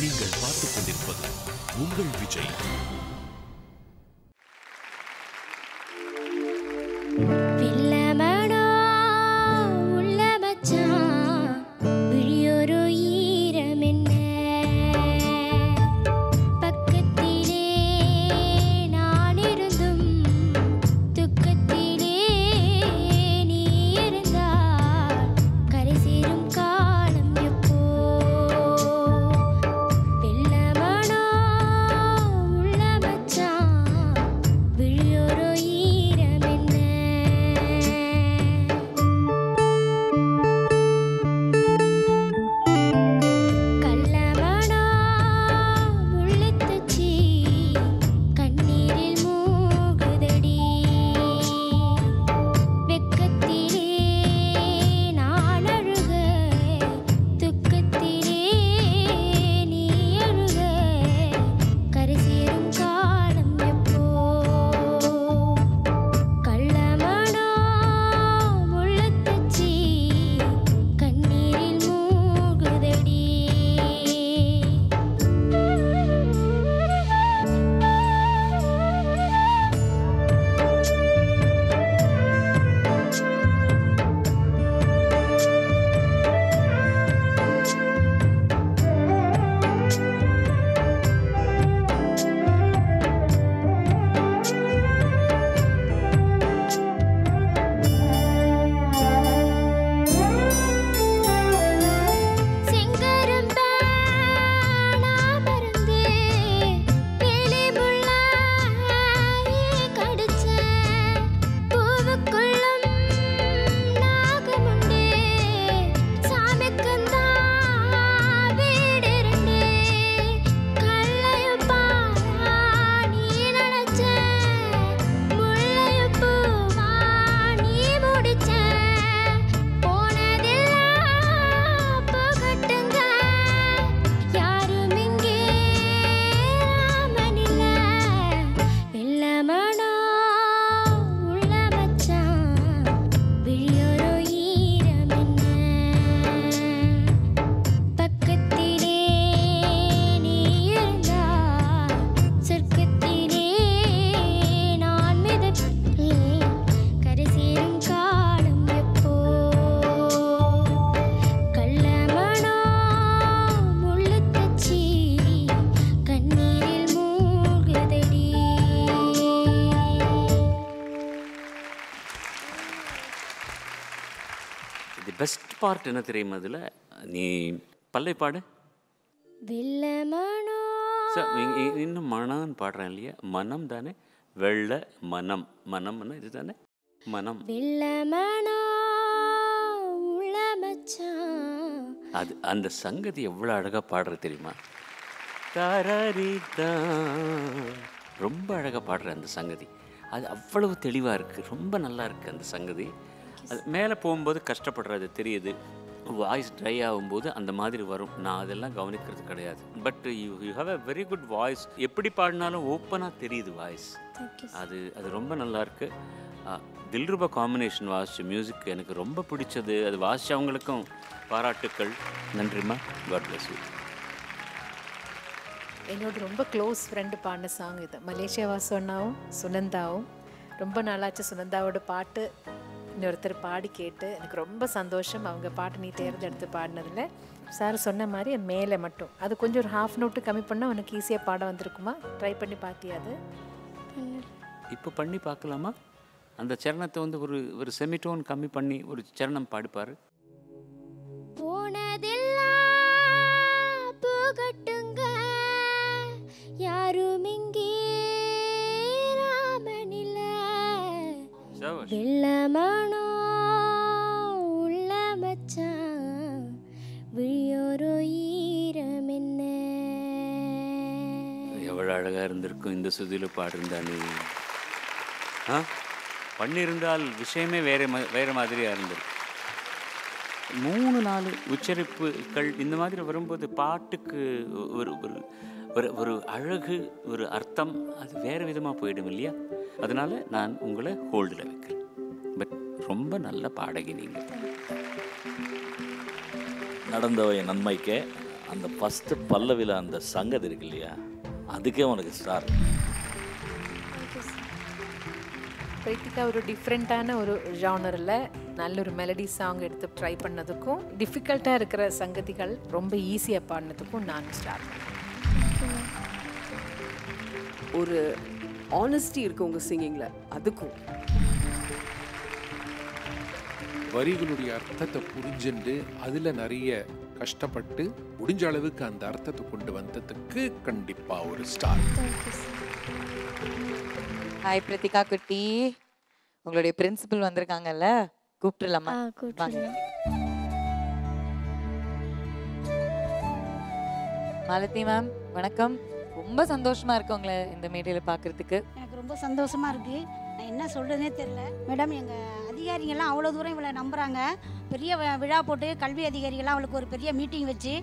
நீங்கள் பார்த்துக் கொண்டிருப்பது உங்கள் விஜய். பெஸ்ட் பார்ட் என்ன தெரியுமா? அதில் நீ பல்லை பாடு. இன்னும் மனம்னு பாடுறேன் இல்லையா? மனம் தானே, வெள்ள மனம். மனம்னா இது தானே மனம். அது அந்த சங்கதி எவ்வளோ அழகாக பாடுற தெரியுமா? ரொம்ப அழகாக பாடுற அந்த சங்கதி. அது அவ்வளவு தெளிவாக இருக்குது, ரொம்ப நல்லா இருக்குது அந்த சங்கதி. அது மேலே போகும்போது கஷ்டப்படுறது தெரியுது, வாய்ஸ் ட்ரை ஆகும்போது அந்த மாதிரி வரும். நான் அதெல்லாம் கவனிக்கிறது கிடையாது. But you have a very good voice. எப்படி பாடினாலும் ஓப்பனாக தெரியுது வாய்ஸ். அது அது ரொம்ப நல்லாயிருக்கு. தில்ருபா காம்பினேஷன் வாசிச்ச மியூசிக் எனக்கு ரொம்ப பிடிச்சது. அது வாசித்தவங்களுக்கும் பாராட்டுக்கள். நன்றிம்மா. God bless you. என்னோட ரொம்ப க்ளோஸ் ஃப்ரெண்டு பாடின சாங் இது. மலேசியா வாசனாவும் சுனந்தாவும். ரொம்ப நாளாச்சு சுனந்தாவோட பாட்டு இன்னொருத்தர் பாடி கேட்டு. எனக்கு ரொம்ப சந்தோஷம் அவங்க பாட்டு நீ தேர்ந்தெடுத்து பாடினதில். சார் சொன்ன மாதிரி மேலே மட்டும் அது கொஞ்சம் ஒரு ஹாஃப் நோட்டு கம்மி பண்ணால் உனக்கு ஈஸியாக பாட வந்திருக்குமா? ட்ரை பண்ணி பார்த்தியா? அது இப்போ பண்ணி பார்க்கலாமா? அந்த சரணத்தை வந்து ஒரு ஒரு செமிடோன் கம்மி பண்ணி ஒரு சரணம் பாடிப்பார். போகட்டுங்க யாரும் இங்கே ராமனில்ல வெள்ளமானோ உள்ள மச்சான் விழியோரோ ஈரம் என்ன. எவ்வளோ அழகாக இருந்திருக்கும் இந்த சுதியில் பாடிருந்தா நீ. பண்ணியிருந்தால் விஷயமே வேறு மாதிரியாக இருந்திருக்கு. 3-4 உச்சரிப்புகள் இந்த மாதிரி வரும்போது பாட்டுக்கு ஒரு ஒரு ஒரு அழகு, ஒரு அர்த்தம் அது வேறு விதமாக போயிடும் இல்லையா? அதனால் நான் உங்களை ஹோல்டில் வைக்கிறேன். பட் ரொம்ப நல்ல பாடகி நீங்கள். நடந்தவை நன்மைக்கே அந்த ஃபஸ்ட்டு பல்லவியில் அந்த சங்கதி இருக்கு இல்லையா, அதுக்கே உனக்கு ஸ்டார். பிரித்திகா ஒரு டிஃப்ரெண்ட்டான ஒரு ஜானரில் நல்ல ஒரு மெலடி சாங் எடுத்து ட்ரை பண்ணதுக்கும் டிஃபிகல்ட்டாக இருக்கிற சங்கதிகள் ரொம்ப ஈஸியாக பாடினதுக்கும் நான் ஸ்டார்ட் ஒரு ஆனஸ்டி இருக்கு உங்கள் சிங்கிங்கில், அதுக்கும் வரிகளுடைய அர்த்தத்தை புரிஞ்சுண்டு அதில் நிறைய கஷ்டப்பட்டு முடிஞ்ச அளவுக்கு அந்த அர்த்தத்தை கொண்டு வந்ததுக்கு கண்டிப்பா ஒரு ஸ்டார். ஹாய் பிரித்திகா குட்டி, உங்களுடைய பிரின்சிபல் வந்திருக்காங்கல்ல, கூப்பிட்டுலாமா? வாங்க. மாலதி மேம் வணக்கம். ரொம்ப சந்தோஷமா இருக்கு உங்களை இந்த மேடையில பார்க்கறதுக்கு. எனக்கு ரொம்ப சந்தோஷமா இருக்கு. நான் என்ன சொல்றதுனே தெரியல மேடம். எங்கள் அதிகாரிகள்லாம் அவ்வளோ தூரம் இவளை நம்புகிறாங்க. பெரிய விழா போட்டு கல்வி அதிகாரிகள்லாம் அவளுக்கு ஒரு பெரிய மீட்டிங் வச்சு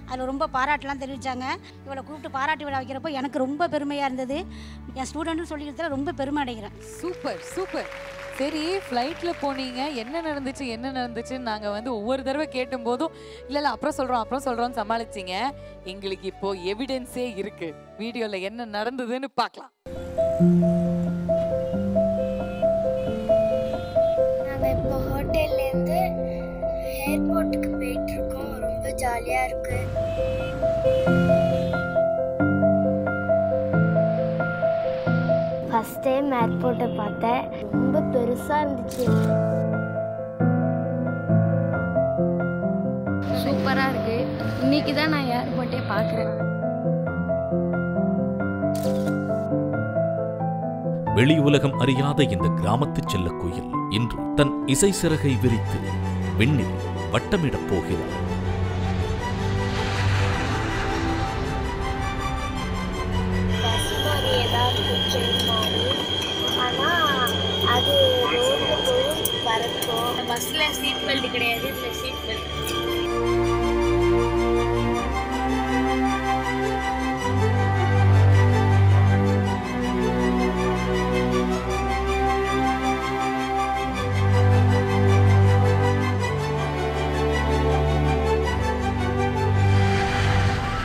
அதில் ரொம்ப பாராட்டெலாம் தெரிவித்தாங்க. இவளை கூப்பிட்டு பாராட்டு விழா வைக்கிறப்போ எனக்கு ரொம்ப பெருமையாக இருந்தது. என் ஸ்டூடெண்ட்னு சொல்லிக்கிறதுல ரொம்ப பெருமை அடைகிறேன். Super super. சரி, ஃப்ளைட்டில் போனீங்க, என்ன நடந்துச்சுன்னு நாங்கள் வந்து ஒவ்வொரு தடவை கேட்டும் போதும் இல்லை அப்புறம் சொல்கிறோம்னு சமாளிச்சிங்க. எங்களுக்கு இப்போ எவிடன்ஸே இருக்குது. வீடியோவில் என்ன நடந்ததுன்னு பார்க்கலாம். நாங்கள் இப்போ ஹோட்டல்லேருந்து ஏர்போர்ட்டுக்கு போயிட்டுருக்கோம். ரொம்ப ஜாலியாக இருக்கு. ஃபஸ்ட் டைம் ஏர்போர்ட்டை பார்த்தேன். ரொம்ப பெருசாக இருந்துச்சு. சூப்பராக இருக்கு. இன்னைக்கு தான் நான் ஏர்போர்ட்டே பார்க்குறேன். வெளி உலகம் அறியாத இந்த கிராமத்து செல்ல குயில் இன்று தன் இசை சிறகை விரித்து விண்ணில் வட்டமிடப் போகிறார். ஆனால் அது ரோடு போய் பறக்கும். பஸ்ஸில் சீட் பெல்ட் கிடையாது, இதில் சீட் பெல்ட்.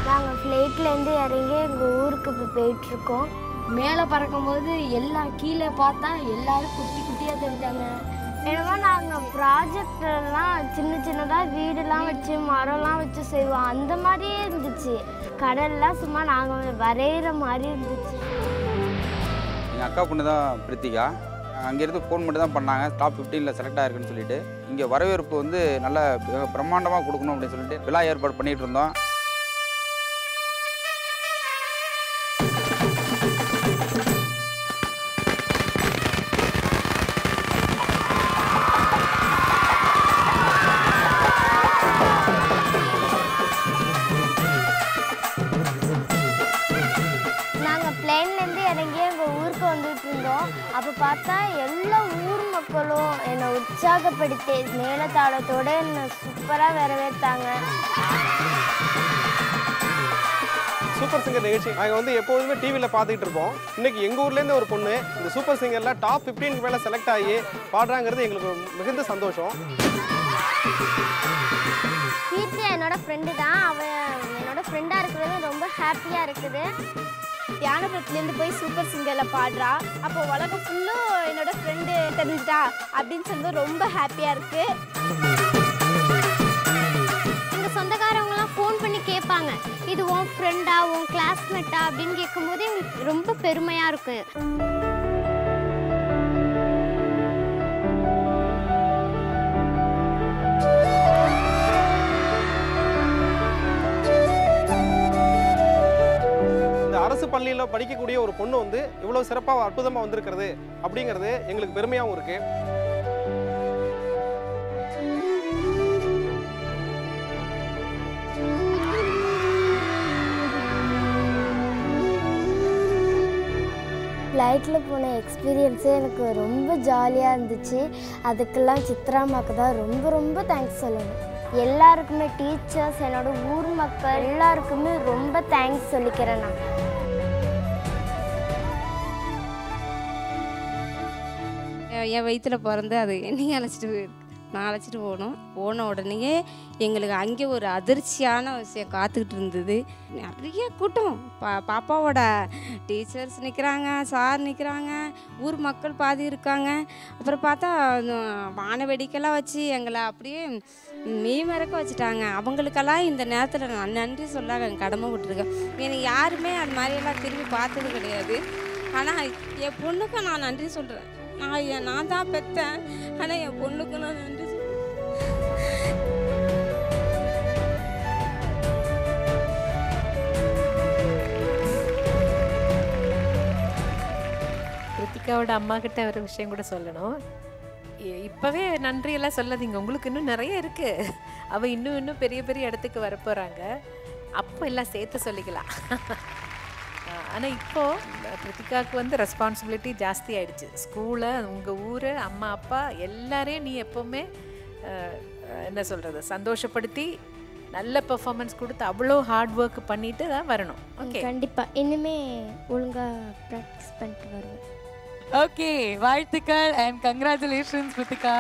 நாங்கள் ஃப்ளைட்லேருந்து இறங்கி எங்கள் ஊருக்கு இப்போ போயிட்டுருக்கோம். மேலே பறக்கும்போது எல்லாம் கீழே பார்த்தா எல்லாரும் குட்டி குட்டியாக தெரிஞ்சாங்க. ஏன்னா நாங்கள் ப்ராஜெக்டெல்லாம் சின்னதாக வீடெல்லாம் வச்சு மரம்லாம் வச்சு செய்வோம். அந்த மாதிரியே இருந்துச்சு. கடல்லாம் சும்மா நாங்கள் வரைகிற மாதிரி இருந்துச்சு. எங்கள் அக்கா பொண்ணு தான் பிரித்திகா. அங்கேருந்து ஃபோன் மட்டும் தான் பண்ணாங்க, டாப் 15ல் செலக்ட் ஆகிருக்குன்னு சொல்லிட்டு. இங்கே வரவேற்பு வந்து நல்ல பிரம்மாண்டமாக கொடுக்கணும் அப்படின்னு சொல்லிட்டு விழா ஏற்பாடு பண்ணிகிட்டு இருந்தோம். அப்போ பார்த்தா எல்லா ஊர் மக்களும் என்னை உற்சாகப்படுத்தி மேலத்தாளத்தோடு என்னை சூப்பராக வரவேற்றாங்க. சூப்பர் சிங்கர் நிகழ்ச்சி நாங்கள் வந்து எப்போதுமே டிவியில் பார்த்துக்கிட்டு இருப்போம். இன்னைக்கு எங்கள் ஊர்லேருந்து ஒரு பொண்ணு இந்த சூப்பர் சிங்கரில் டாப் 15 மேலே செலக்ட் ஆகி பாடுறாங்கிறது எங்களுக்கு மிகுந்த சந்தோஷம். கீர்த்தி என்னோட ஃப்ரெண்டு தான். அவன் என்னோட ஃப்ரெண்டாக இருக்கிறது ரொம்ப ஹாப்பியாக இருக்குது. தியானபுரத்துலேருந்து போய் சூப்பர் சிங்கரில் பாடுறா. அப்போ உலகம் ஃபுல்லும் என்னோட ஃப்ரெண்டு தெரிஞ்சுட்டா அப்படின்னு சொல்லும்போது ரொம்ப ஹாப்பியாக இருக்குது. எங்கள் சொந்தக்காரவங்களாம் ஃபோன் பண்ணி கேட்பாங்க, இது உன் ஃப்ரெண்டா உன் கிளாஸ்மேட்டா அப்படின்னு கேட்கும்போது எங்களுக்கு ரொம்ப பெருமையாக இருக்குது. அரசு பள்ளியில் படிக்கக்கூடிய ஒரு பொண்ணு வந்து இவ்வளோ சிறப்பாக அற்புதமாக வந்திருக்கிறது அப்படிங்கிறது எங்களுக்கு பெருமையாகவும் இருக்கு. ஃப்ளைட்டில் போன எக்ஸ்பீரியன்ஸே எனக்கு ரொம்ப ஜாலியாக இருந்துச்சு. அதுக்கெல்லாம் சித்ராமாக்கு தான் ரொம்ப ரொம்ப தேங்க்ஸ் சொல்லணும். எல்லாருக்குமே டீச்சர்ஸ், என்னோட ஊர் மக்கள் எல்லாருக்குமே ரொம்ப தேங்க்ஸ் சொல்லிக்கிறேன். நான் என் வயிற்றில் பிறந்து அது என்னையும் அழைச்சிட்டு நான் அழைச்சிட்டு போன உடனேயே எங்களுக்கு அங்கே ஒரு அதிர்ச்சியான விஷயம் காத்துக்கிட்டு இருந்தது. நிறைய கூட்டம், பாப்பாவோட டீச்சர்ஸ் நிற்கிறாங்க, சார் நிற்கிறாங்க, ஊர் மக்கள் பாதி இருக்காங்க. அப்புறம் பார்த்தா வான வெடிக்கெல்லாம் வச்சு எங்களை அப்படியே மெய்மறக்க வச்சுட்டாங்க. அவங்களுக்கெல்லாம் இந்த நேரத்தில் நான் நன்றி சொல்ல கடமை விட்டுருக்கேன். எனக்கு யாருமே அது மாதிரியெல்லாம் திரும்பி பார்த்தது கிடையாது. ஆனால் என் பொண்ணுக்கு நான் நன்றி சொல்கிறேன். நான் தான் பெற்றேன், ஆனால் என் பொண்ணுக்கு நான் நன்றி சொல்கிறேன். கிருத்திகாவோட அம்மா கிட்ட ஒரு விஷயம் கூட சொல்லணும். இப்போவே நன்றியெல்லாம் சொல்லாதீங்க, உங்களுக்கு இன்னும் நிறைய இருக்குது. அவள் இன்னும் பெரிய பெரிய இடத்துக்கு வரப்போகிறாங்க. அப்போ எல்லாம் சேர்த்து சொல்லிக்கலாம். ஆனால் இப்போது கிருத்திகாவுக்கு வந்து ரெஸ்பான்சிபிலிட்டி ஜாஸ்தி ஆகிடுச்சு. ஸ்கூலை, உங்கள் ஊர், அம்மா அப்பா எல்லாரையும் நீ எப்போவுமே என்ன சொல்கிறது சந்தோஷப்படுத்தி நல்ல பெர்ஃபார்மன்ஸ் கொடுத்து அவ்வளோ ஹார்ட் ஒர்க் பண்ணிட்டு தான் வரணும். ஓகே, கண்டிப்பாக இனிமே ஒழுங்காக ப்ராக்டிஸ் பண்ணிட்டு வருவேன். ஓகே, வாழ்த்துக்கள் அண்ட் கங்க்ராச்சுலேஷன்ஸ் கிருத்திகா.